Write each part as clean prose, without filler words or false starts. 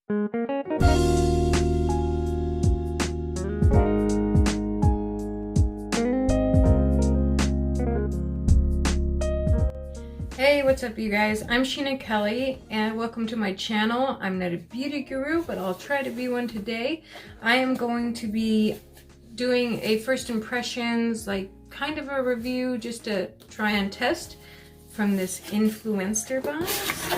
Hey, what's up you guys? I'm Sheena Kelly and welcome to my channel. I'm not a beauty guru, but I'll try to be one today. I am going to be doing a first impressions, like kind of a review just to try and test from this Influenster box,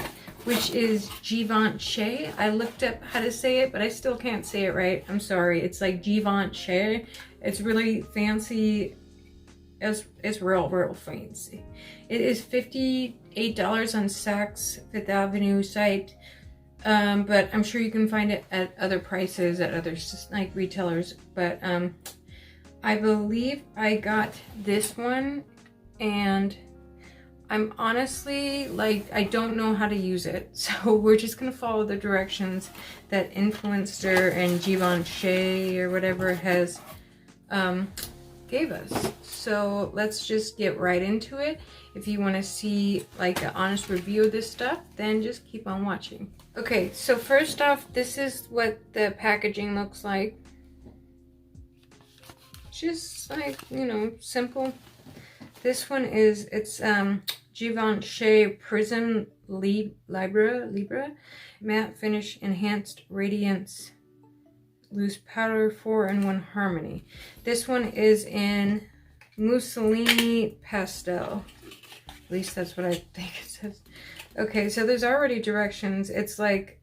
which is Givenchy. I looked up how to say it, but I still can't say it right. I'm sorry. It's like Givenchy. It's really fancy. It's real fancy. It is $58 on Saks Fifth Avenue site, but I'm sure you can find it at other prices at other like retailers. But I believe I got this one, and I'm honestly like, I don't know how to use it, so we're just gonna follow the directions that Influenster and Givenchy or whatever has gave us. So let's just get right into it. If you want to see like an honest review of this stuff, then just keep on watching. Okay, so first off, this is what the packaging looks like. Just like, you know, simple. This one is, it's Givenchy Prisme Libre matte finish enhanced radiance loose powder 4-in-1 harmony. This one is in Mussolini pastel. At least that's what I think it says. Okay, so there's already directions. It's like,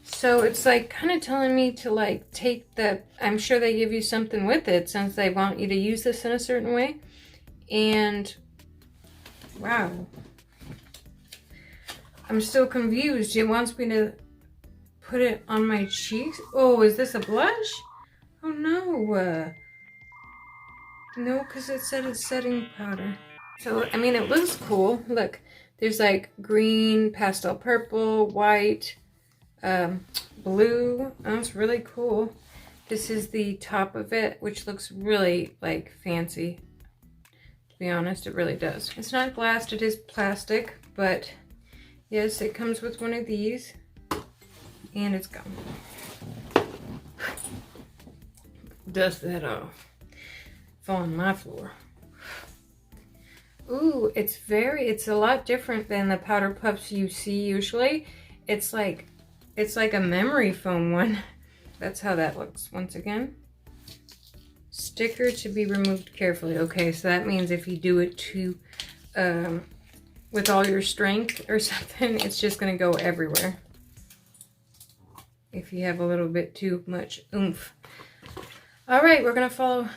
so it's like kind of telling me to like take the, I'm sure they give you something with it since they want you to use this in a certain way. And wow, I'm still confused. It wants me to put it on my cheeks. Oh, is this a blush? Oh no. No, because it said it's setting powder. So, I mean, it looks cool. Look, there's like green, pastel purple, white, blue. Oh, it's really cool. This is the top of it, which looks really like fancy. To be honest, it really does. It's not glass, it is plastic, but yes, it comes with one of these. And it's gone. Dust that off. Fall on my floor. Ooh, it's a lot different than the powder puffs you see usually. It's like a memory foam one. That's how that looks once again. Sticker to be removed carefully. Okay, so that means if you do it to with all your strength or something, it's just gonna go everywhere. If you have a little bit too much oomph. All right, we're gonna follow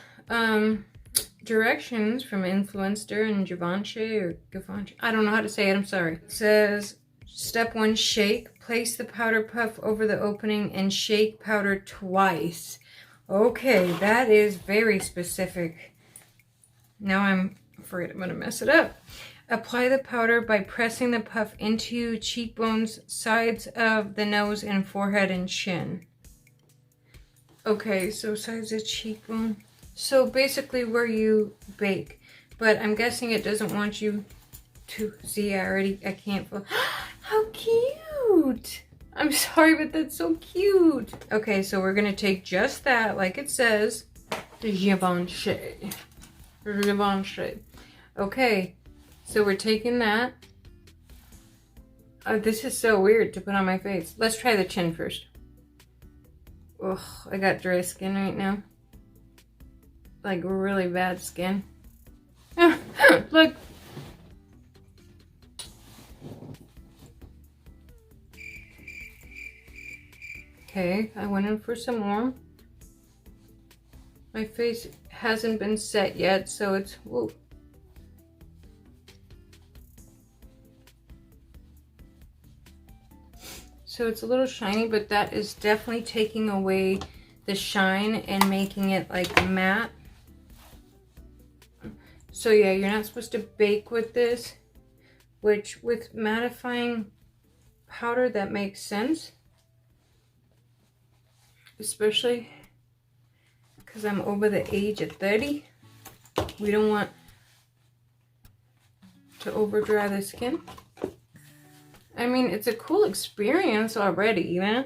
directions from Influenster and Givenchy or Givenchy. I don't know how to say it, I'm sorry. It says, step 1, shake. Place the powder puff over the opening and shake powder twice. Okay, that is very specific. Now I'm afraid I'm gonna mess it up. Apply the powder by pressing the puff into cheekbones, sides of the nose, and forehead and chin. Okay, so sides of cheekbone. So basically where you bake. But I'm guessing it doesn't want you to see. I can't. How cute! I'm sorry, but that's so cute. Okay, so we're gonna take just that, like it says, the Givenchy. Givenchy. Okay. So we're taking that. Oh, this is so weird to put on my face. Let's try the chin first. Ugh, I got dry skin right now. Like really bad skin. Look. Okay, I went in for some more. My face hasn't been set yet, so it's, whoa. So it's a little shiny, but that is definitely taking away the shine and making it like matte. So yeah, you're not supposed to bake with this, which with mattifying powder, that makes sense. Especially because I'm over the age of 30. We don't want to over dry the skin. I mean, it's a cool experience already, you know?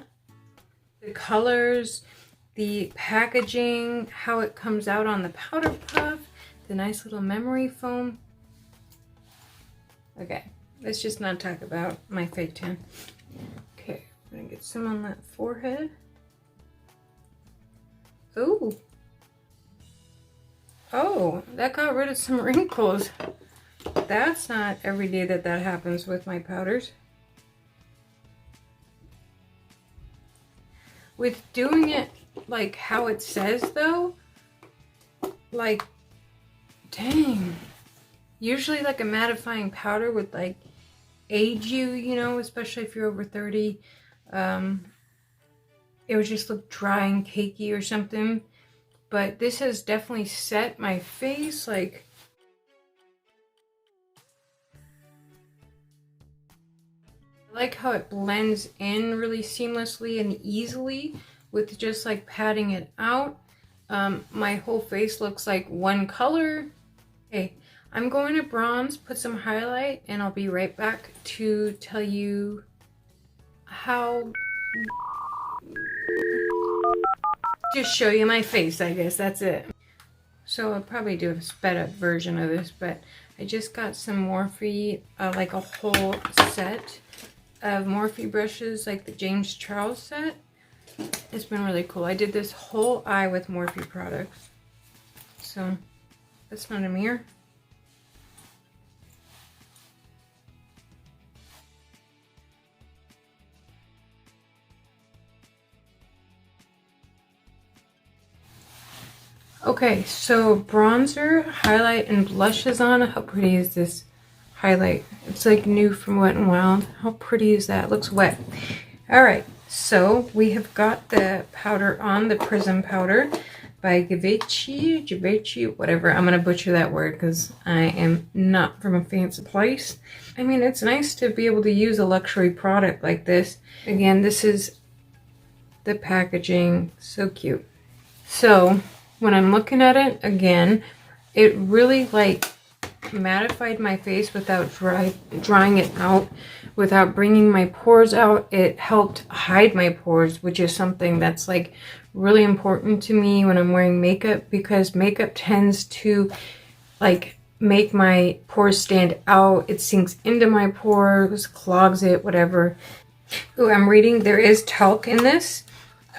The colors, the packaging, how it comes out on the powder puff, the nice little memory foam. Okay, let's just not talk about my fake tan. Okay, I'm gonna get some on that forehead. Ooh. Oh, that got rid of some wrinkles. That's not every day that that happens with my powders. With doing it like how it says though, like, dang. Usually like a mattifying powder would like age you, you know, especially if you're over 30. It would just look dry and cakey or something. But this has definitely set my face, like, I like how it blends in really seamlessly and easily with just like patting it out. My whole face looks like one color. Okay, I'm going to bronze, put some highlight, and I'll be right back to tell you how... Just show you my face, I guess, that's it. So I'll probably do a sped up version of this, but I just got some Morphe, like a whole set of Morphe brushes, like the James Charles set. It's been really cool. I did this whole eye with Morphe products. So that's not a mirror. Okay, so bronzer, highlight, and blush is on. How pretty is this highlight? It's like new from Wet n Wild. How pretty is that? It looks wet. All right, so we have got the powder on, the Prism powder by Givenchy, whatever. I'm gonna butcher that word because I am not from a fancy place. I mean, it's nice to be able to use a luxury product like this. Again, this is the packaging, so cute. So when I'm looking at it again, it really like mattified my face without drying it out, without bringing my pores out. It helped hide my pores, which is something that's like really important to me when I'm wearing makeup, because makeup tends to like make my pores stand out. It sinks into my pores, clogs it, whatever. Oh, I'm reading there is talc in this.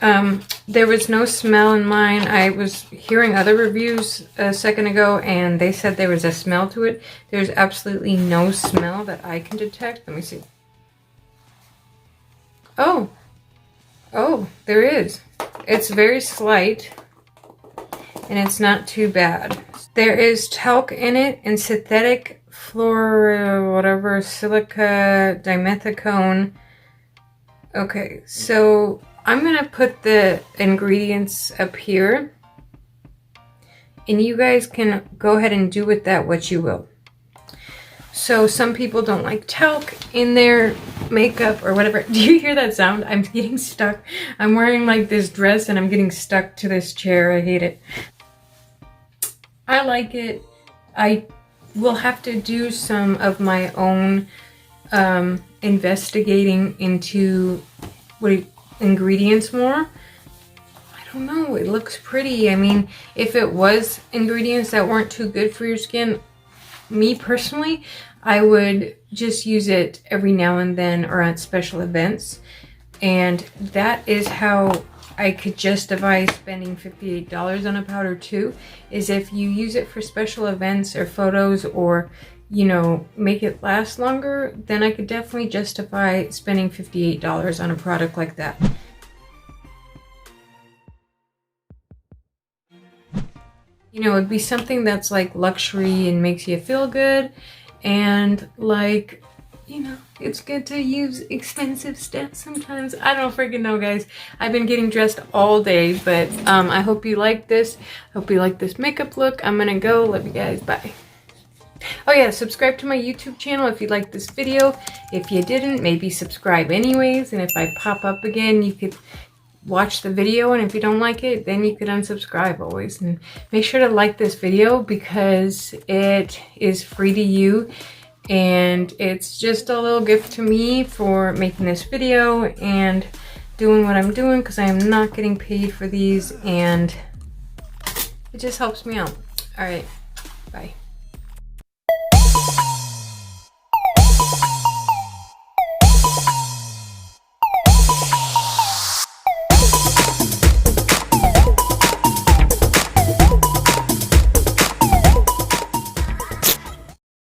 There was no smell in mine. I was hearing other reviews a second ago and they said there was a smell to it. There's absolutely no smell that I can detect. Let me see. Oh, there is. It's very slight and it's not too bad. There is talc in it and synthetic whatever, silica dimethicone. Okay, so I'm gonna put the ingredients up here and you guys can go ahead and do with that what you will. So some people don't like talc in their makeup or whatever. Do you hear that sound? I'm getting stuck. I'm wearing like this dress and I'm getting stuck to this chair. I hate it. I like it. I will have to do some of my own investigating into ingredients more. I don't know, it looks pretty. I mean, if it was ingredients that weren't too good for your skin, me personally, I would just use it every now and then or at special events. And that is how I could justify spending $58 on a powder too, is if you use it for special events or photos or, you know, make it last longer, then I could definitely justify spending $58 on a product like that. You know, it'd be something that's like luxury and makes you feel good, and like, you know, it's good to use expensive stuff sometimes. I don't freaking know, guys. I've been getting dressed all day, but I hope you like this. I hope you like this makeup look. I'm gonna go. Love you guys. Bye. Oh yeah, subscribe to my YouTube channel if you liked this video. If you didn't, maybe subscribe anyways. And if I pop up again, you could watch the video. And if you don't like it, then you could unsubscribe always. And make sure to like this video because it is free to you. and it's just a little gift to me for making this video and doing what I'm doing, because I am not getting paid for these, and it just helps me out. All right, bye.